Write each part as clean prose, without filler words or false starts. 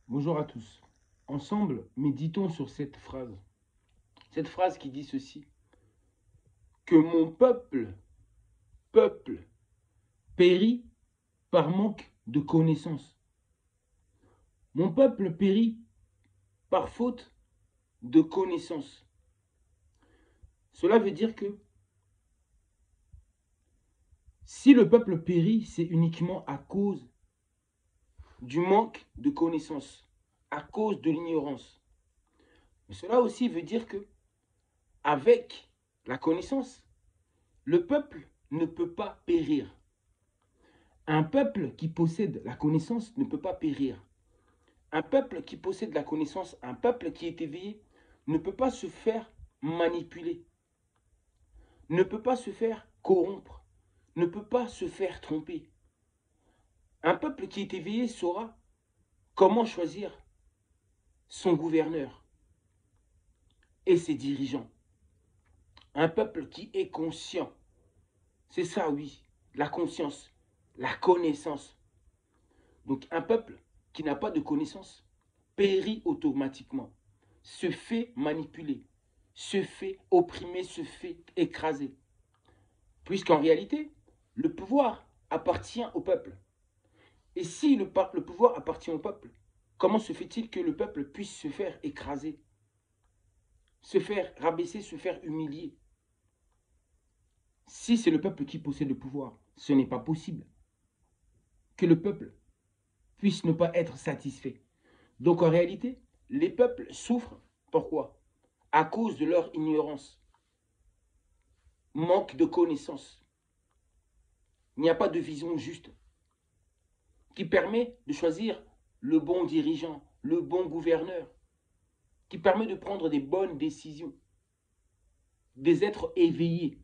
Bonjour à tous. Ensemble, méditons sur cette phrase. Cette phrase qui dit ceci. Que mon peuple, périt par manque de connaissance. Mon peuple périt par faute de connaissance. Cela veut dire que si le peuple périt, c'est uniquement à cause du manque de connaissance, à cause de l'ignorance. Mais cela aussi veut dire que avec la connaissance, le peuple ne peut pas périr. Un peuple qui possède la connaissance ne peut pas périr. Un peuple qui possède la connaissance, un peuple qui est éveillé, ne peut pas se faire manipuler, ne peut pas se faire corrompre, ne peut pas se faire tromper. Un peuple qui est éveillé saura comment choisir son gouverneur et ses dirigeants. Un peuple qui est conscient, c'est ça oui, la conscience, la connaissance. Donc un peuple qui n'a pas de connaissance périt automatiquement, se fait manipuler, se fait opprimer, se fait écraser. Puisqu'en réalité, le pouvoir appartient au peuple. Et si le pouvoir appartient au peuple, comment se fait-il que le peuple puisse se faire écraser, se faire rabaisser, se faire humilier? Si c'est le peuple qui possède le pouvoir, ce n'est pas possible que le peuple puisse ne pas être satisfait. Donc en réalité, les peuples souffrent. Pourquoi? À cause de leur ignorance, manque de connaissances. Il n'y a pas de vision juste qui permet de choisir le bon dirigeant, le bon gouverneur, qui permet de prendre des bonnes décisions, des êtres éveillés.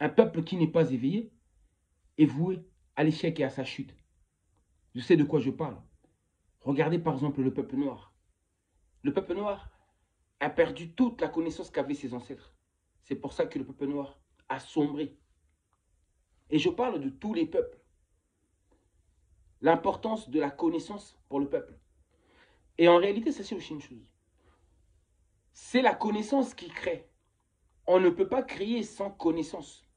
Un peuple qui n'est pas éveillé est voué à l'échec et à sa chute. Je sais de quoi je parle. Regardez par exemple le peuple noir. Le peuple noir a perdu toute la connaissance qu'avaient ses ancêtres. C'est pour ça que le peuple noir a sombré. Et je parle de tous les peuples. L'importance de la connaissance pour le peuple. Et en réalité, ça c'est aussi une chose. C'est la connaissance qui crée. On ne peut pas créer sans connaissance.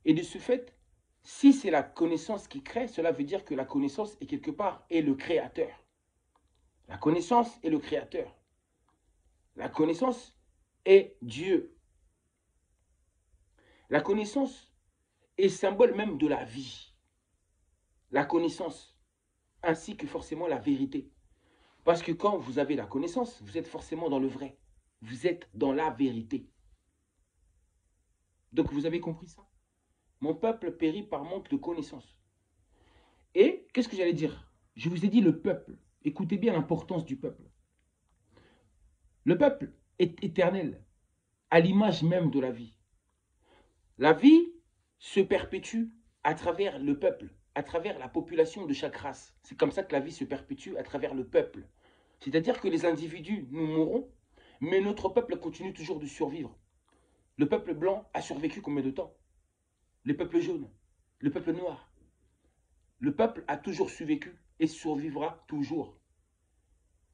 Et de ce fait, si c'est la connaissance qui crée, cela veut dire que la connaissance est quelque part est le créateur. La connaissance est le créateur. La connaissance est Dieu. La connaissance est symbole même de la vie. La connaissance, ainsi que forcément la vérité. Parce que quand vous avez la connaissance, vous êtes forcément dans le vrai. Vous êtes dans la vérité. Donc vous avez compris ça? Mon peuple périt par manque de connaissance. Et qu'est-ce que j'allais dire? Je vous ai dit le peuple. Écoutez bien l'importance du peuple. Le peuple est éternel, à l'image même de la vie. La vie se perpétue à travers le peuple, à travers la population de chaque race. C'est comme ça que la vie se perpétue à travers le peuple. C'est-à-dire que les individus, nous mourrons, mais notre peuple continue toujours de survivre. Le peuple blanc a survécu combien de temps? Le peuple jaune, le peuple noir. Le peuple a toujours survécu et survivra toujours.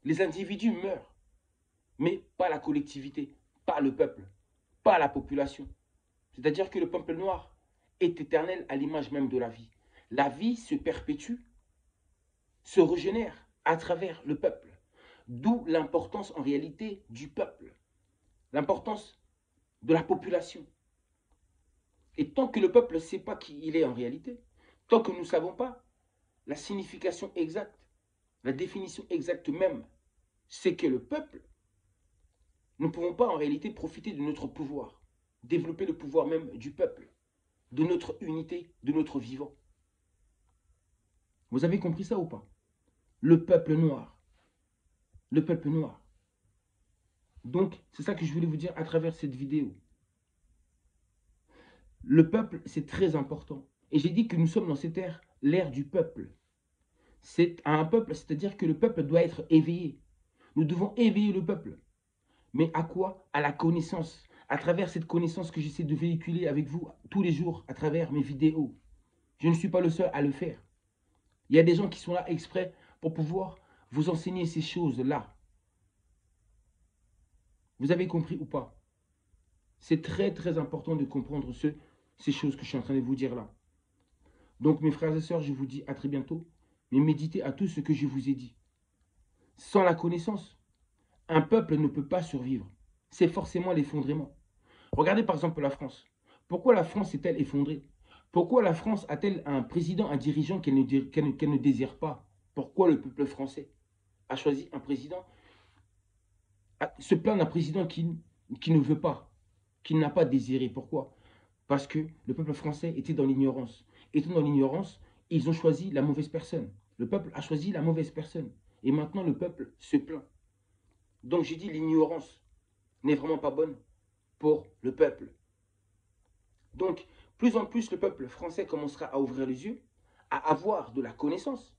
Les individus meurent, mais pas la collectivité, pas le peuple, pas la population. C'est-à-dire que le peuple noir est éternel à l'image même de la vie. La vie se perpétue, se régénère à travers le peuple. D'où l'importance en réalité du peuple, l'importance de la population. Et tant que le peuple ne sait pas qui il est en réalité, tant que nous ne savons pas la signification exacte, la définition exacte même, c'est que le peuple, nous ne pouvons pas en réalité profiter de notre pouvoir, développer le pouvoir même du peuple, de notre unité, de notre vivant. Vous avez compris ça ou pas? Le peuple noir. Le peuple noir. Donc, c'est ça que je voulais vous dire à travers cette vidéo. Le peuple, c'est très important. Et j'ai dit que nous sommes dans cette ère, l'ère du peuple. C'est un peuple, c'est-à-dire que le peuple doit être éveillé. Nous devons éveiller le peuple. Mais à quoi? À la connaissance. À travers cette connaissance que j'essaie de véhiculer avec vous tous les jours, à travers mes vidéos. Je ne suis pas le seul à le faire. Il y a des gens qui sont là exprès pour pouvoir vous enseigner ces choses-là. Vous avez compris ou pas? C'est très très important de comprendre ces choses que je suis en train de vous dire là. Donc mes frères et sœurs, je vous dis à très bientôt. Mais méditez à tout ce que je vous ai dit. Sans la connaissance, un peuple ne peut pas survivre. C'est forcément l'effondrement. Regardez par exemple la France. Pourquoi la France est-elle effondrée? Pourquoi la France a-t-elle un président, un dirigeant qu'elle ne désire pas? Pourquoi le peuple français a choisi un président, se plaint d'un président qui ne veut pas, qui n'a pas désiré? Pourquoi? Parce que le peuple français était dans l'ignorance. Étant dans l'ignorance, ils ont choisi la mauvaise personne. Le peuple a choisi la mauvaise personne. Et maintenant, le peuple se plaint. Donc j'ai dit l'ignorance n'est vraiment pas bonne pour le peuple. Donc, plus en plus, le peuple français commencera à ouvrir les yeux, à avoir de la connaissance.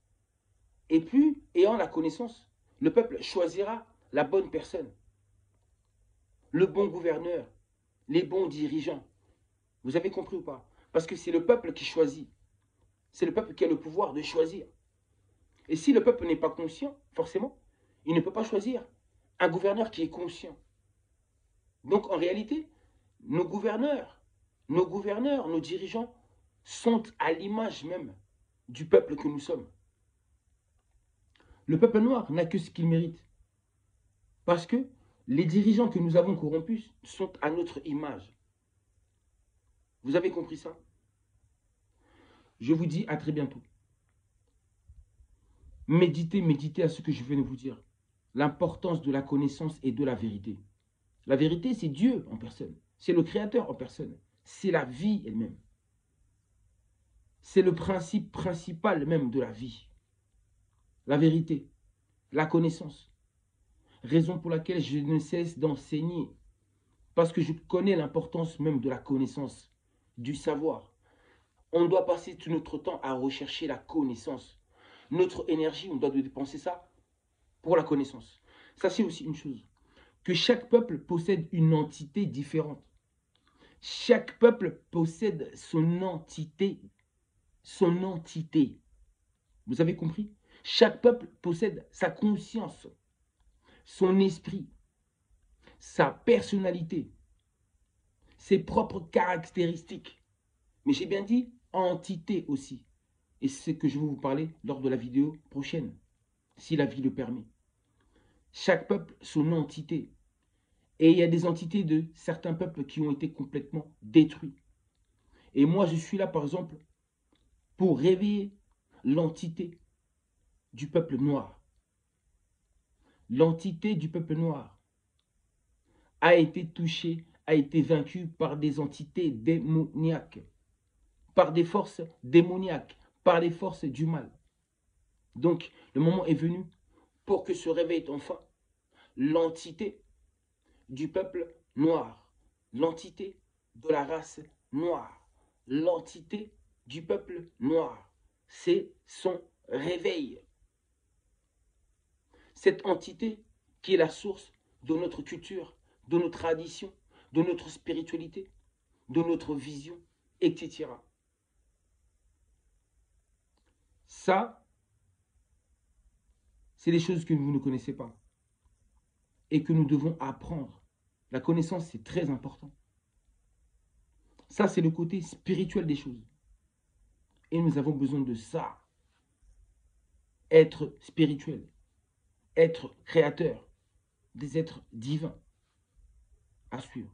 Et plus, ayant la connaissance, le peuple choisira la bonne personne, le bon gouverneur, les bons dirigeants. Vous avez compris ou pas? Parce que c'est le peuple qui choisit. C'est le peuple qui a le pouvoir de choisir. Et si le peuple n'est pas conscient, forcément, il ne peut pas choisir un gouverneur qui est conscient. Donc en réalité, nos gouverneurs, nos dirigeants sont à l'image même du peuple que nous sommes. Le peuple noir n'a que ce qu'il mérite. Parce que les dirigeants que nous avons corrompus sont à notre image. Vous avez compris ça? Je vous dis à très bientôt. Méditez, méditez à ce que je viens de vous dire. L'importance de la connaissance et de la vérité. La vérité, c'est Dieu en personne. C'est le Créateur en personne. C'est la vie elle-même. C'est le principe principal même de la vie. La vérité, la connaissance. Raison pour laquelle je ne cesse d'enseigner. Parce que je connais l'importance même de la connaissance, du savoir. On doit passer tout notre temps à rechercher la connaissance. Notre énergie, on doit dépenser ça pour la connaissance. Sachez aussi une chose, que chaque peuple possède une entité différente. Chaque peuple possède son entité. Son entité. Vous avez compris? Chaque peuple possède sa conscience, son esprit, sa personnalité, ses propres caractéristiques. Mais j'ai bien dit entité aussi. Et c'est ce que je vais vous parler lors de la vidéo prochaine, si la vie le permet. Chaque peuple, son entité. Et il y a des entités de certains peuples qui ont été complètement détruits. Et moi, je suis là, par exemple, pour réveiller l'entité du peuple noir. L'entité du peuple noir a été touchée, a été vaincue par des entités démoniaques, par des forces démoniaques, par les forces du mal. Donc, le moment est venu pour que se réveille enfin l'entité du peuple noir, l'entité de la race noire, l'entité du peuple noir. C'est son réveil. Cette entité qui est la source de notre culture, de nos traditions, de notre spiritualité, de notre vision, etc. Ça, c'est des choses que vous ne connaissez pas et que nous devons apprendre. La connaissance, c'est très important. Ça, c'est le côté spirituel des choses. Et nous avons besoin de ça. Être spirituel, être créateur, des êtres divins à suivre.